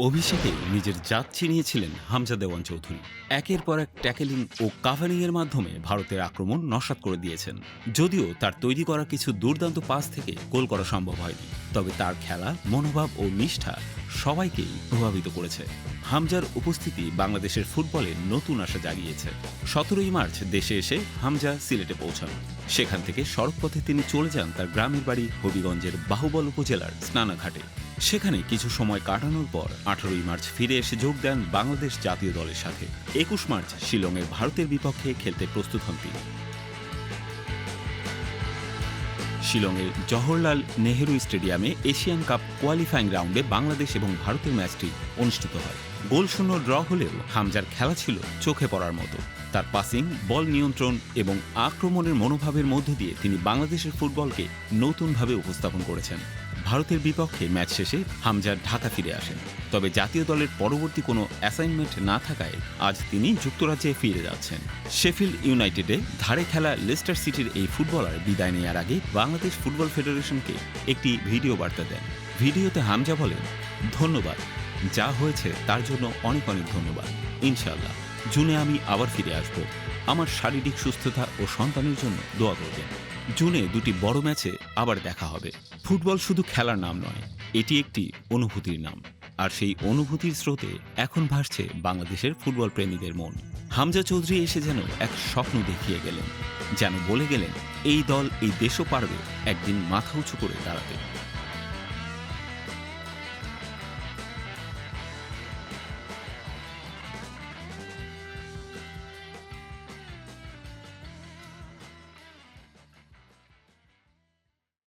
অভিষেকে নিজের জাত চিনিয়েছিলেন হামজা দেওয়ান চৌধুরী। একের পর এক ট্যাকেলিং ও কাভারিংয়ের মাধ্যমে ভারতের আক্রমণ নস্যাৎ করে দিয়েছেন। যদিও তার তৈরি করা কিছু দুর্দান্ত পাস থেকে গোল করা সম্ভব হয়নি, তবে তার খেলা, মনোভাব ও নিষ্ঠা সবাইকেই প্রভাবিত করেছে। হামজার উপস্থিতি বাংলাদেশের ফুটবলে নতুন আশা জাগিয়েছে। 17ই মার্চ দেশে এসে হামজা সিলেটে পৌঁছান। সেখান থেকে সড়কপথে তিনি চলে যান তার গ্রামের বাড়ি হবিগঞ্জের বাহুবল উপজেলার স্নানাঘাটে। সেখানে কিছু সময় কাটানোর পর 18ই মার্চ ফিরে এসে যোগ দেন বাংলাদেশ জাতীয় দলের সাথে। 21 মার্চ শিলংয়ের ভারতের বিপক্ষে খেলতে প্রস্তুত হন তিনি। শিলংয়ের জওহরলাল নেহেরু স্টেডিয়ামে এশিয়ান কাপ কোয়ালিফাইং রাউন্ডে বাংলাদেশ এবং ভারতের ম্যাচটি অনুষ্ঠিত হয়। গোলশূন্য ড্র হলেও হামজার খেলা ছিল চোখে পড়ার মতো। তার পাসিং, বল নিয়ন্ত্রণ এবং আক্রমণের মনোভাবের মধ্য দিয়ে তিনি বাংলাদেশের ফুটবলকে নতুনভাবে উপস্থাপন করেছেন। ভারতের বিপক্ষে ম্যাচ শেষে হামজা ঢাকা ফিরে আসেন, তবে জাতীয় দলের পরবর্তী কোনো অ্যাসাইনমেন্ট না থাকায় আজ তিনি যুক্তরাজ্যে ফিরে যাচ্ছেন। শেফিল্ড ইউনাইটেডে ধারে খেলা লেস্টার সিটির এই ফুটবলার বিদায় নেওয়ার আগে বাংলাদেশ ফুটবল ফেডারেশনকে একটি ভিডিও বার্তা দেন। ভিডিওতে হামজা বলেন, ধন্যবাদ, যা হয়েছে তার জন্য অনেক অনেক ধন্যবাদ। ইনশাআল্লাহ জুনে আমি আবার ফিরে আসব। আমার শারীরিক সুস্থতা ও সন্তানের জন্য দোয়া করবেন। জুনে দুটি বড় ম্যাচে আবার দেখা হবে। ফুটবল শুধু খেলার নাম নয়, এটি একটি অনুভূতির নাম। আর সেই অনুভূতির স্রোতে এখন ভাসছে বাংলাদেশের ফুটবল প্রেমীদের মন। হামজা চৌধুরী এসে যেন এক স্বপ্ন দেখিয়ে গেলেন, যেন বলে গেলেন এই দল, এই দেশও পারবে একদিন মাথা উঁচু করে দাঁড়াতে।